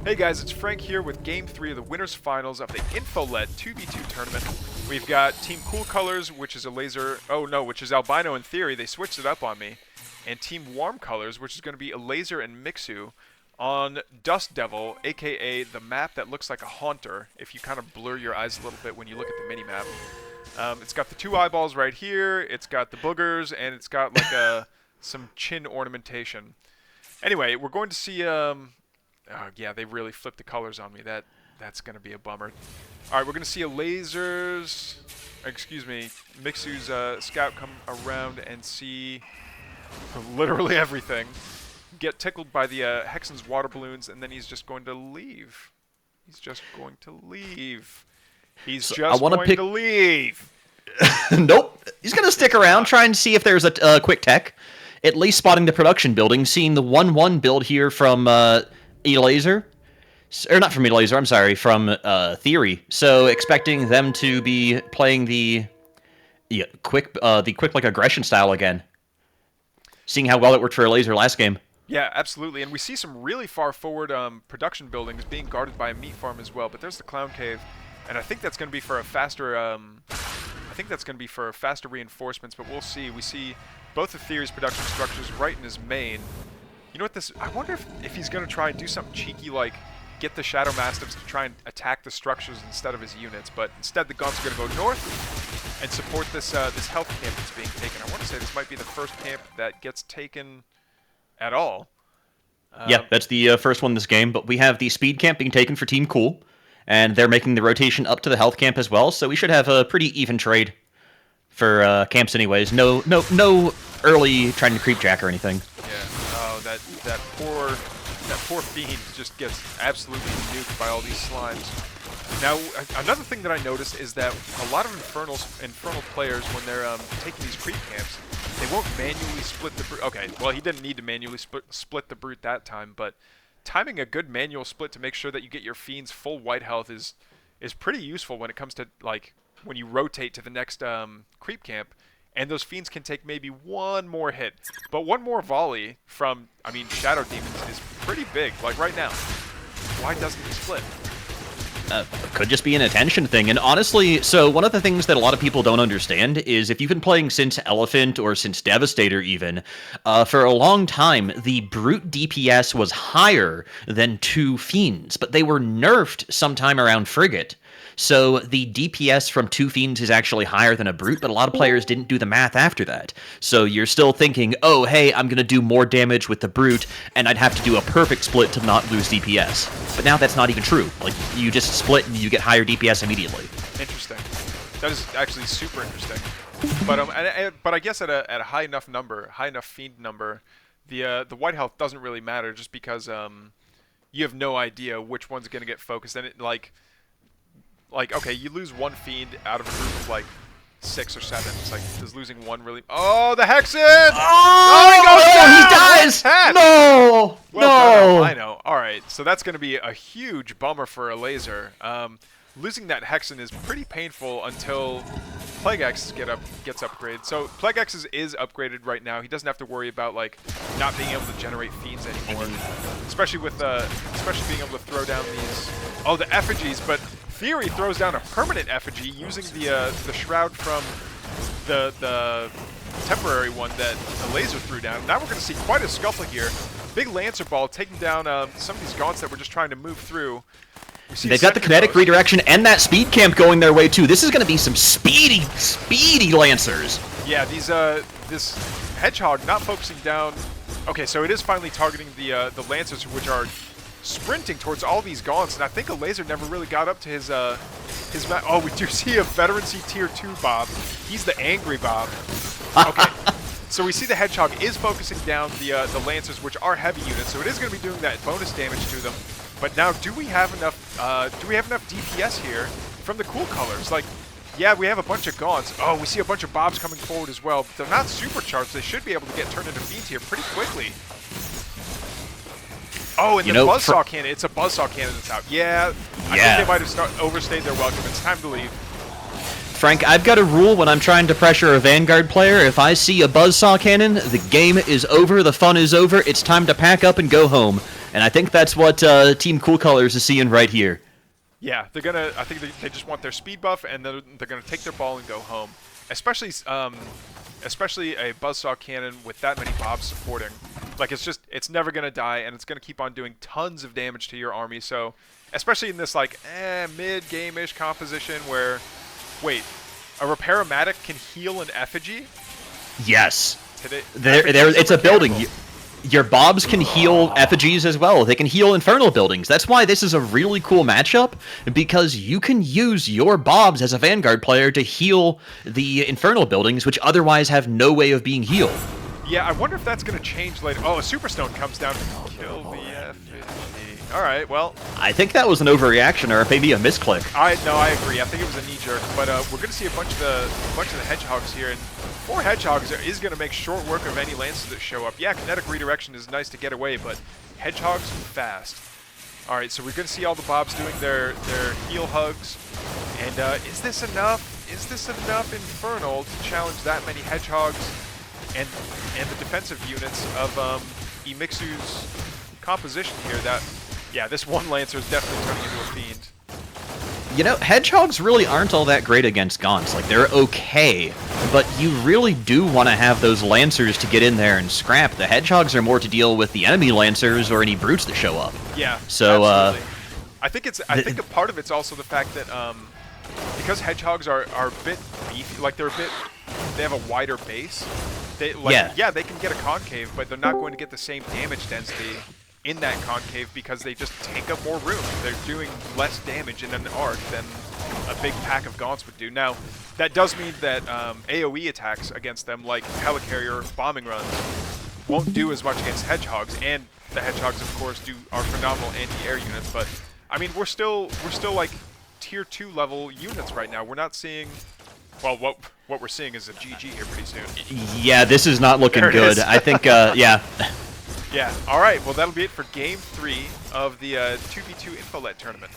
Hey guys, it's Frank here with Game 3 of the Winners Finals of the INFOLET 2v2 tournament. We've got Team Cool Colors, which is a laser... Oh no, which is Albino in theory. They switched it up on me. And Team Warm Colors, which is going to be a laser and Mixu on Dust Devil, aka the map that looks like a haunter, if you kind of blur your eyes a little bit when you look at the mini-map. It's got the two eyeballs right here, it's got the boogers, and it's got like some chin ornamentation. Anyway, we're going to see... Oh, yeah, they really flipped the colors on me. That's going to be a bummer. All right, we're going to see a Mixu's scout come around and see literally everything. Get tickled by the Hexen's water balloons, and then he's just going to leave. He's just going to leave. He's just going to leave. Nope. He's going to stick around, try and see if there's a quick tech. At least spotting the production building, seeing the 1-1 build here from... Elaser, or not from Elaser, I'm sorry, from Theory. So expecting them to be playing the quick like aggression style again. Seeing how well it worked for Elaser last game. Yeah, absolutely, and we see some really far forward production buildings being guarded by a meat farm as well. But there's the Clown Cave, and I think that's going to be for a faster. Reinforcements. But we'll see. We see both of Theory's production structures right in his main. You know what this... I wonder if he's going to try and do something cheeky like get the Shadow Mastiffs to try and attack the structures instead of his units. But instead the Gaunts are going to go north and support this this health camp that's being taken. I want to say this might be the first camp that gets taken at all. Yeah, that's the first one this game. But we have the speed camp being taken for Team Cool. And they're making the rotation up to the health camp as well. So we should have a pretty even trade for camps anyways. No early trying to creep jack or anything. Yeah. That poor fiend just gets absolutely nuked by all these slimes. Now, another thing that I noticed is that a lot of infernal players, when they're taking these creep camps, they won't manually split the brute. Okay, well, he didn't need to manually split the brute that time, but timing a good manual split to make sure that you get your fiend's full white health is pretty useful when it comes to like when you rotate to the next creep camp. And those fiends can take maybe one more hit. But one more volley from, Shadow Demons is pretty big, like right now. Why doesn't he split? Could just be an attention thing. And honestly, so one of the things that a lot of people don't understand is if you've been playing since Elephant or since Devastator even, for a long time, the Brute DPS was higher than two Fiends, but they were nerfed sometime around Frigate. So the DPS from two Fiends is actually higher than a Brute, but a lot of players didn't do the math after that. So you're still thinking, oh, hey, I'm going to do more damage with the Brute, and I'd have to do a perfect split to not lose DPS. But now that's not even true. Like, you just split and you get higher DPS immediately. Interesting. That is actually super interesting. But I guess at a high enough Fiend number, the white health doesn't really matter just because you have no idea which one's going to get focused. And it, like, okay, you lose one Fiend out of a group of, like, 6 or 7. It's like, does losing one really... Oh, the Hexen! Oh, he goes down! he dies! No! Well, no! I know. All right, so that's going to be a huge bummer for a laser. Losing that Hexen is pretty painful until Plague X gets upgraded. So Plague X is upgraded right now. He doesn't have to worry about, like, not being able to generate Fiends anymore. Especially being able to throw down these... Oh, the effigies, but... Theory throws down a permanent effigy using the shroud from the temporary one that the laser threw down. Now we're going to see quite a scuffle here. Big Lancer Ball taking down some of these Gaunts that were just trying to move through. They've got the kinetic redirection and that speed camp going their way too. This is going to be some speedy Lancers. Yeah, this Hedgehog not focusing down. Okay, so it is finally targeting the Lancers, which are sprinting towards all these Gaunts, and I think a laser never really got up to his oh, we do see a Veterancy Tier 2 Bob. He's the angry Bob. Okay, so we see the Hedgehog is focusing down the Lancers, which are heavy units, so it is going to be doing that bonus damage to them. But now, do we have enough DPS here from the Cool Colors? Like, yeah, we have a bunch of Gaunts. Oh, we see a bunch of Bobs coming forward as well, but they're not supercharged. They should be able to get turned into Fiends here pretty quickly. Oh, and the Buzzsaw Cannon. It's a Buzzsaw Cannon that's out. Yeah, I think they might have overstayed their welcome. It's time to leave. Frank, I've got a rule when I'm trying to pressure a Vanguard player. If I see a Buzzsaw Cannon, the game is over, the fun is over, it's time to pack up and go home. And I think that's what Team Cool Colors is seeing right here. Yeah, they're gonna. I think they just want their speed buff, and they're gonna take their ball and go home. Especially a buzzsaw cannon with that many bobs supporting. Like it's never gonna die, and it's gonna keep on doing tons of damage to your army. So, especially in this like mid-game-ish composition where, wait, a Repair-O-Matic can heal an effigy? Yes. There, it's a building. Your Bobs can heal effigies as well. They can heal infernal buildings. That's why this is a really cool matchup, because you can use your Bobs as a Vanguard player to heal the infernal buildings, which otherwise have no way of being healed. Yeah, I wonder if that's going to change later. Oh, a Superstone comes down to kill the effigy. All right, well. I think that was an overreaction, or maybe a misclick. No, I agree. I think it was a knee-jerk. But we're going to see a bunch of the hedgehogs here, and 4 hedgehogs is going to make short work of any lances that show up. Yeah, kinetic redirection is nice to get away, but hedgehogs fast. All right, so we're going to see all the Bobs doing their heal hugs. And is this enough? Is this enough Infernal to challenge that many hedgehogs and the defensive units of Emixu's composition here? Yeah, this one Lancer is definitely turning into a fiend. You know, hedgehogs really aren't all that great against Gaunts. Like, they're okay, but you really do want to have those Lancers to get in there and scrap. The hedgehogs are more to deal with the enemy Lancers or any brutes that show up. Yeah, so absolutely. I think a part of it's also the fact that because hedgehogs are a bit beefy, like they have a wider base. They they can get a concave, but they're not going to get the same damage density in that concave because they just take up more room. They're doing less damage in an arc than a big pack of Gaunts would do. Now, that does mean that AoE attacks against them, like Helicarrier bombing runs, won't do as much against hedgehogs, and the hedgehogs, of course, are phenomenal anti-air units. But I mean, we're still like tier 2 level units right now. We're not seeing. Well, what we're seeing is a GG here pretty soon. Yeah, this is not looking good. I think, yeah. Yeah, all right. Well, that'll be it for Game 3 of the 2v2 INFOLET tournament.